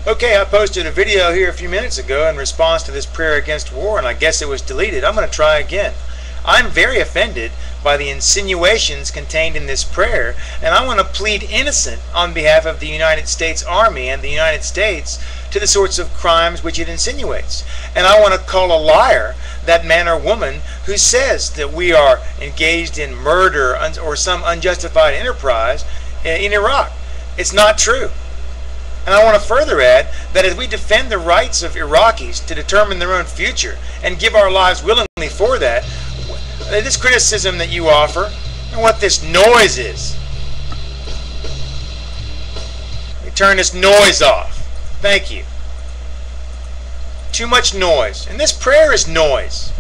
Okay, I posted a video here a few minutes ago in response to this prayer against war, and I guess it was deleted. I'm going to try again. I'm very offended by the insinuations contained in this prayer, and I want to plead innocent on behalf of the United States Army and the United States to the sorts of crimes which it insinuates. And I want to call a liar that man or woman who says that we are engaged in murder or some unjustified enterprise in Iraq. It's not true. And I want to further add that as we defend the rights of Iraqis to determine their own future and give our lives willingly for that, this criticism that you offer and what this noise is. Let me turn this noise off. Thank you. Too much noise. And this prayer is noise.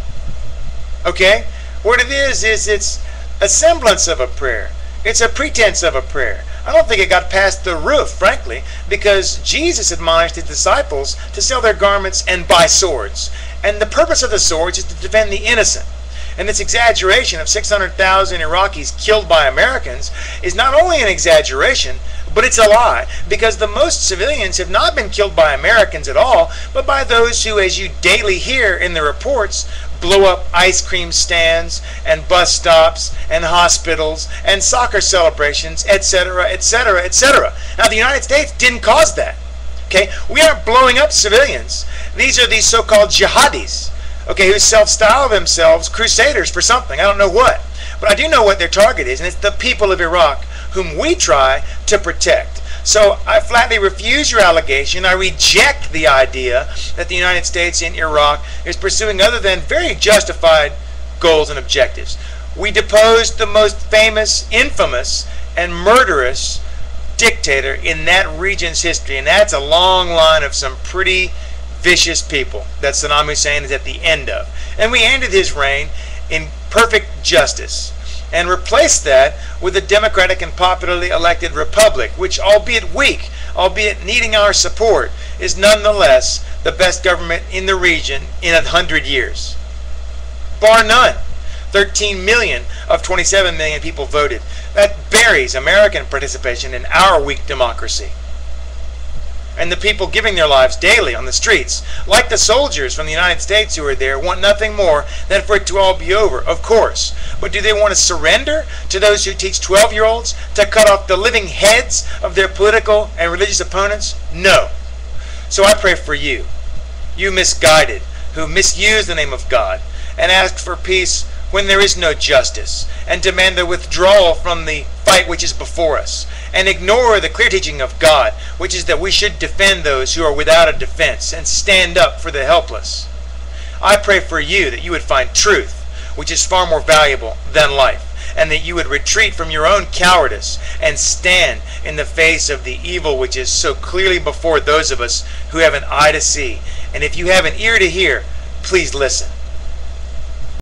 Okay? What it is it's a semblance of a prayer. It's a pretense of a prayer. I don't think it got past the roof, frankly, because Jesus admonished his disciples to sell their garments and buy swords. And the purpose of the swords is to defend the innocent. And this exaggeration of 600,000 Iraqis killed by Americans is not only an exaggeration, but it's a lie, because the most civilians have not been killed by Americans at all, but by those who, as you daily hear in the reports, blow up ice cream stands and bus stops and hospitals and soccer celebrations, etc., etc., etc. Now, the United States didn't cause that. Okay, we aren't blowing up civilians. These are these so-called jihadis, okay, who self-style themselves crusaders for something. I don't know what, but I do know what their target is, and it's the people of Iraq whom we try to protect. So I flatly refuse your allegation. I reject the idea that the United States in Iraq is pursuing other than very justified goals and objectives. We deposed the most famous, infamous, and murderous dictator in that region's history, and that's a long line of some pretty vicious people that Saddam Hussein is at the end of. And we ended his reign in perfect justice and replaced that with a democratic and popularly elected republic, which, albeit weak, albeit needing our support, is nonetheless the best government in the region in 100 years. Bar none. 13 million of 27 million people voted. That buries American participation in our weak democracy. And the people giving their lives daily on the streets, like the soldiers from the United States who are there, want nothing more than for it to all be over, of course. But do they want to surrender to those who teach 12-year-olds to cut off the living heads of their political and religious opponents? No. So I pray for you, you misguided, who misuse the name of God and ask for peace when there is no justice, and demand the withdrawal from the fight which is before us, and ignore the clear teaching of God, which is that we should defend those who are without a defense and stand up for the helpless. I pray for you that you would find truth, which is far more valuable than life, and that you would retreat from your own cowardice and stand in the face of the evil which is so clearly before those of us who have an eye to see. And if you have an ear to hear, please listen.